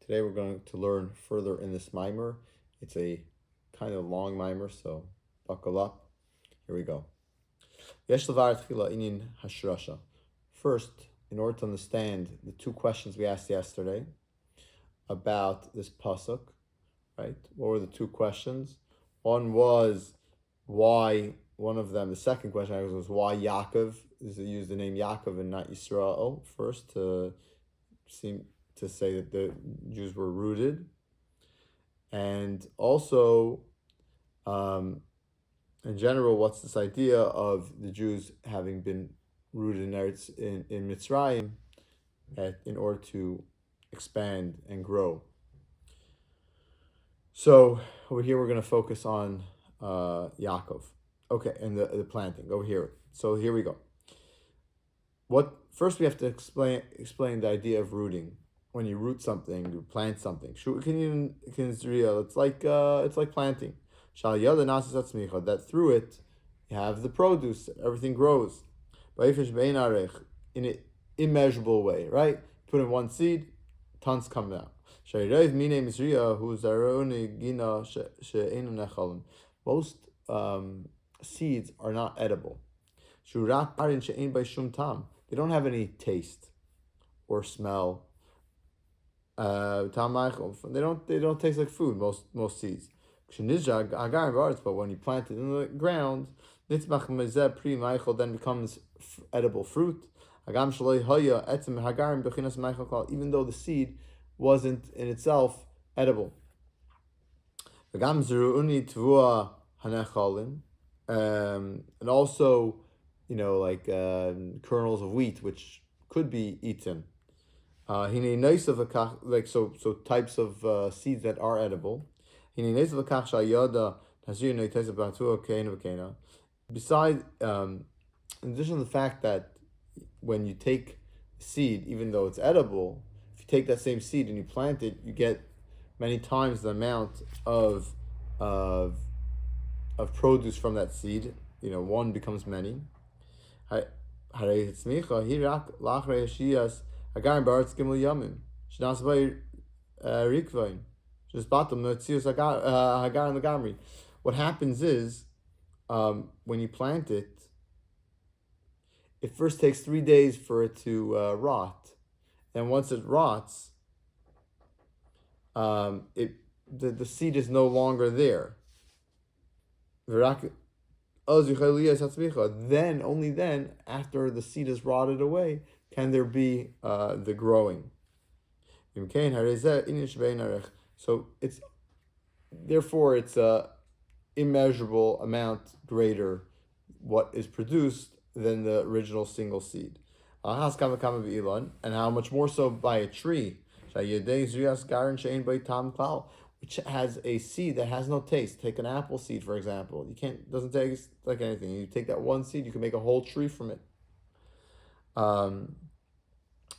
Today we're going to learn further in this Mamar. It's a kind of long Mamar, so buckle up. Here we go. First, in order to understand the two questions we asked yesterday about this pasuk, right? What were the two questions? One was why. One of them, the second question was why Yakov used the name Yakov and not Yisrael first to seem to say that the Jews were rooted, and also, in general, what's this idea of the Jews having been rooted in Mitzrayim in order to expand and grow? So over here we're going to focus on Yakov. Okay, and the planting over here. So here we go. First we have to explain the idea of rooting. When you root something, you plant something. It's like planting. That through it you have the produce. Everything grows. In an immeasurable way, right? Put in one seed, tons come out. Most seeds are not edible. They don't have any taste or smell. They don't taste like food. Most seeds. But when you plant it in the ground, then becomes edible fruit. Even though the seed wasn't in itself edible. And also, like kernels of wheat, which could be eaten. So types of seeds that are edible. Besides, in addition to the fact that when you take seed, even though it's edible, if you take that same seed and you plant it, you get many times the amount of produce from that seed. One becomes many. What happens is, when you plant it, it first takes 3 days for it to rot, and once it rots, the seed is no longer there. Then, only then, after the seed is rotted away, can there be the growing. So therefore it's a immeasurable amount greater what is produced than the original single seed. And how much more so by a tree, which has a seed that has no taste. Take an apple seed, for example. Doesn't taste like anything. You take that one seed, you can make a whole tree from it.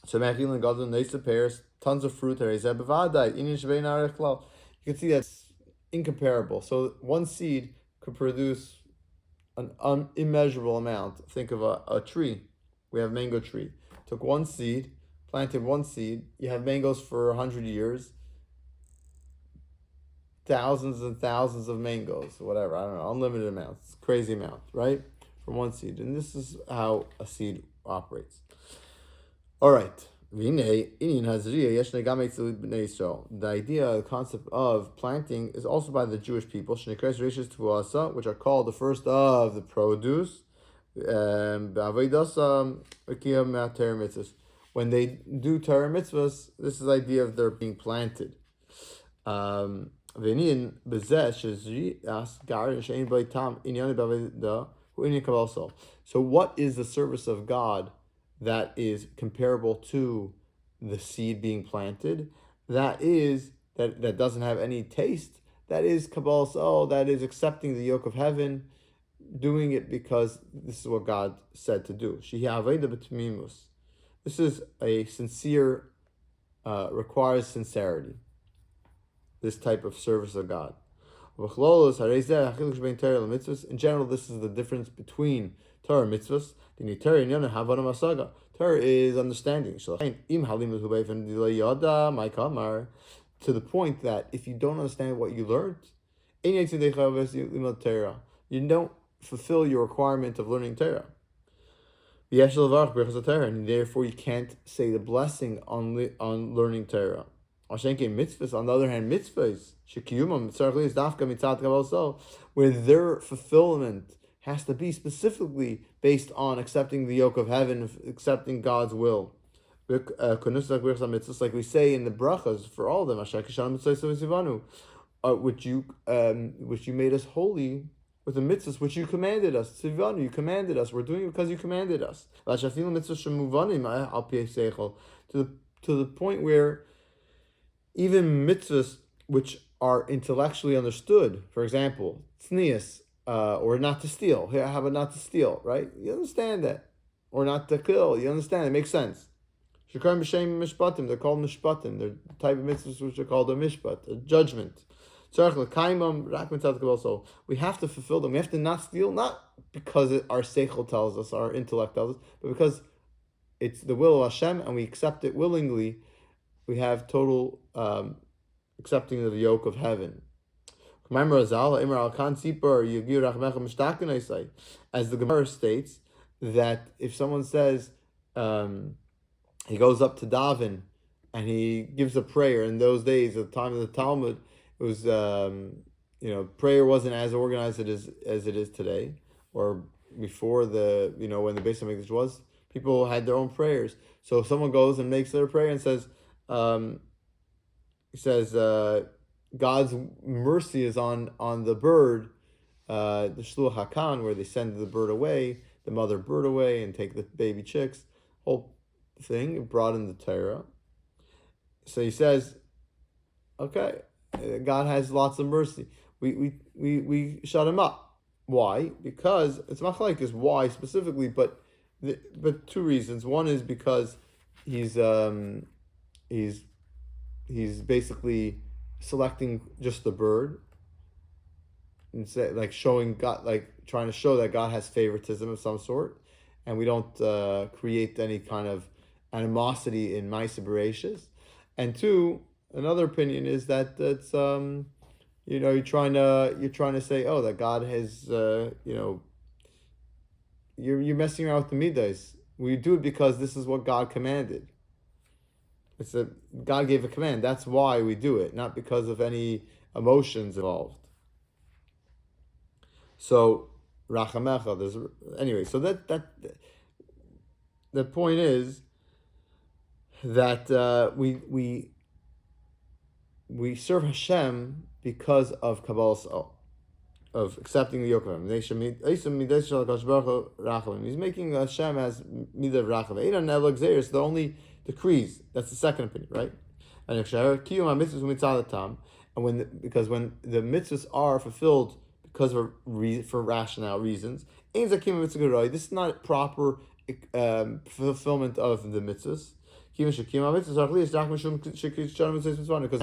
So pears, tons of fruit. You can see that's incomparable. So one seed could produce an immeasurable amount. Think of a tree. We have a mango tree. Took one seed, planted one seed. You have mangoes for 100 years. Thousands and thousands of mangoes, whatever, I don't know, unlimited amounts, crazy amount, right? From one seed. And this is how a seed operates. All right. The idea, the concept of planting is also by the Jewish people, which are called the first of the produce. When they do Torah mitzvahs, this is the idea of their being planted. So what is the service of God that is comparable to the seed being planted? That doesn't have any taste. That is kabbalah, that is accepting the yoke of heaven, doing it because this is what God said to do. This is a sincere, requires sincerity. This type of service of God. In general, this is the difference between Torah and mitzvahs. Torah Torah is understanding. To the point that if you don't understand what you learned, you don't fulfill your requirement of learning Torah. And therefore you can't say the blessing on learning Torah. On the other hand, mitzvahs, where their fulfillment has to be specifically based on accepting the yoke of heaven, accepting God's will. Like we say in the brachas for all of them, which you made us holy with the mitzvahs which you commanded us. You commanded us. We're doing it because you commanded us. To the point where even mitzvahs which are intellectually understood, for example, tznius, or not to steal. Here, how about not to steal, right? You understand that. Or not to kill. You understand. It makes sense. They're called mishpatim. They're the type of mitzvahs which are called a mishpat, a judgment. So we have to fulfill them. We have to not steal, not because our seichel tells us, our intellect tells us, but because it's the will of Hashem and we accept it willingly. We have total accepting of the yoke of heaven. As the Gemara states, that if someone says he goes up to daven and he gives a prayer, in those days, at the time of the Talmud, it was prayer wasn't as organized as it is today, or before the when the Beis Hamikdash was. People had their own prayers. So if someone goes and makes their prayer and says, God's mercy is on the bird, the shluach hakan, where they send the bird away, the mother bird away, and take the baby chicks. Whole thing brought in the Torah. So he says, okay, God has lots of mercy. We shut him up. Why? Because it's machlokes. Why specifically? But two reasons. One is because he's basically selecting just the bird and showing God, trying to show that God has favoritism of some sort, and we don't create any kind of animosity in Ma'aseh Bereishis. And two, another opinion is that it's you're trying to say, oh, that God has you're messing around with the midas. We do it because this is what God commanded. God gave a command. That's why we do it, not because of any emotions involved. So rachamecha. Anyway. So that the point is that we serve Hashem because of Kabbalah of accepting the yoke of Him. He's making Hashem as midah racham. The only decrees. That's the second opinion, right? And because when the mitzvahs are fulfilled because of for rational reasons, this is not proper fulfillment of the mitzvahs. Because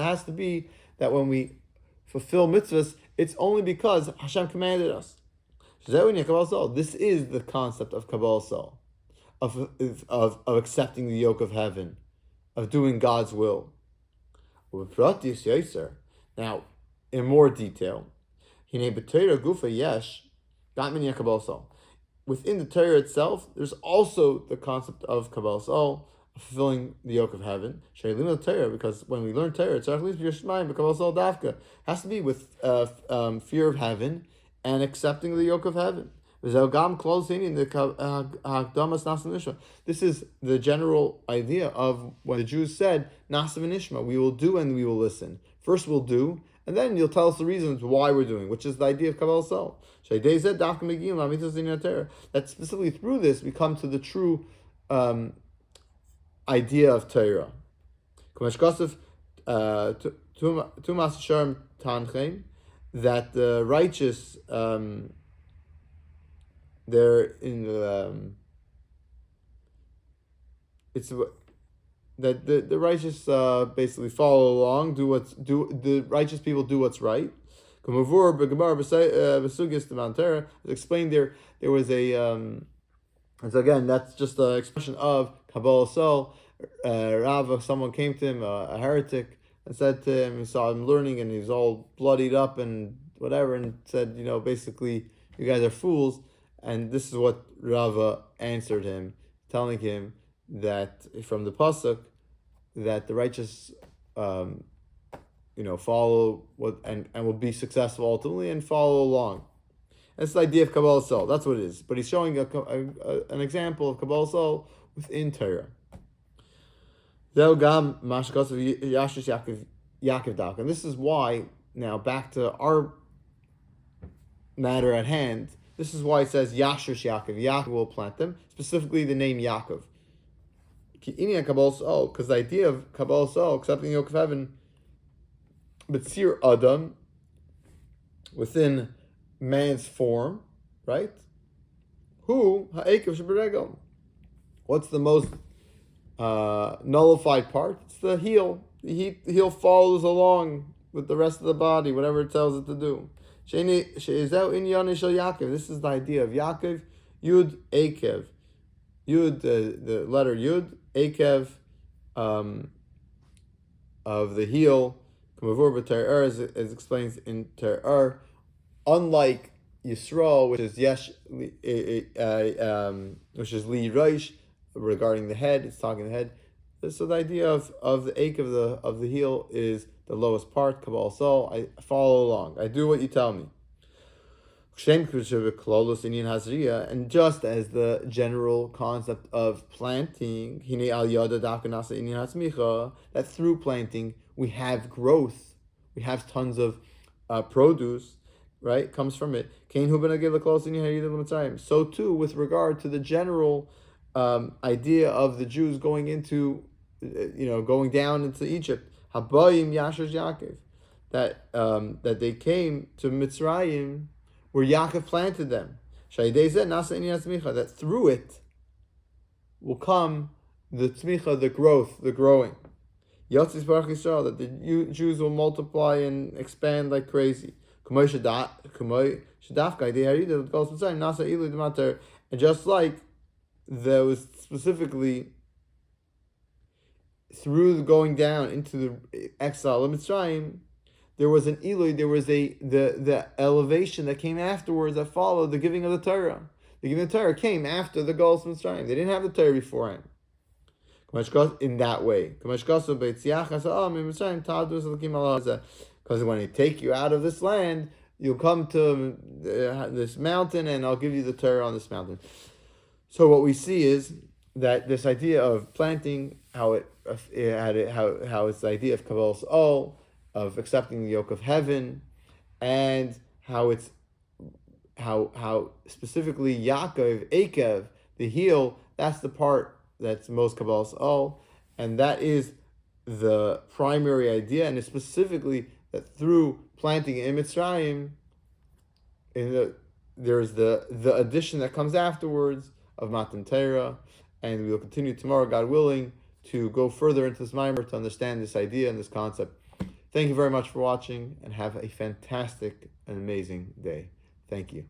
it has to be that when we fulfill mitzvahs, it's only because Hashem commanded us. This is the concept of Kabbalah Sol, of accepting the yoke of heaven, of doing God's will. Now, in more detail, within the Torah itself, there's also the concept of Kabbalah Sol, fulfilling the yoke of heaven. Because when we learn Torah, it has to be with fear of heaven and accepting the yoke of heaven. This is the general idea of when the Jews said, Nasav and Ishma, we will do and we will listen. First we'll do, and then you'll tell us the reasons why we're doing, which is the idea of Kabbalah Sol. That specifically through this, we come to the true idea of Torah. That the righteous, they're in it's that the righteous basically follow along, the righteous people do what's right. It's explained there was a and so again, that's just an expression of Kabbalah Sol, Rava, someone came to him, a heretic, and said to him, he saw him learning, and he was all bloodied up and whatever, and said, basically, you guys are fools. And this is what Rava answered him, telling him that from the pasuk that the righteous, follow what and will be successful ultimately and follow along. That's the idea of Kabbalah Sol. That's what it is. But he's showing an example of Kabbalah Sol within Torah. And this is why, now back to our matter at hand, this is why it says Yashish Yakov. Yakov will plant them, specifically the name Yakov. Because the idea of Kabbalah Sol, accepting the yoke of heaven, B'tzir Adam, within man's form, right? Who ha'ekev sheberegel? What's the most nullified part? It's the heel. The heel follows along with the rest of the body, whatever it tells it to do. This is the idea of Yakov. Yud Akev. Yud, the letter Yud, Akev, of the heel. As it explains in Torah, unlike Yisrael, which is Li Reish, regarding the head, it's talking the head. So the idea of the ache of the heel is the lowest part, Kabbalah Sol. I follow along. I do what you tell me. And just as the general concept of planting, that through planting we have growth, we have tons of produce, right? Comes from it. So too, with regard to the general idea of the Jews going into, going down into Egypt, Habayim Yashish Yakov, that they came to Mitzrayim, where Yakov planted them. That through it will come the tzmicha, the growth, the growing. That the Jews will multiply and expand like crazy. And just like there was specifically through the going down into the exile of Mitzrayim, there was an Eloi, there was the elevation that came afterwards that followed the giving of the Torah. The giving of the Torah came after the Golus Mitzrayim. They didn't have the Torah beforehand. In that way. Because when they take you out of this land, you'll come to this mountain and I'll give you the Torah on this mountain. So what we see is that this idea of planting, how it's the idea of Kabbalah Sol, of accepting the yoke of heaven, and how specifically Yaakov, Akev, the heel, that's the part that's most Kabbalah Sol, and that is the primary idea, and it's specifically that through planting in Mitzrayim, there's the addition that comes afterwards of Matan Torah, and we will continue tomorrow, God willing, to go further into this Mamar to understand this idea and this concept. Thank you very much for watching, and have a fantastic and amazing day. Thank you.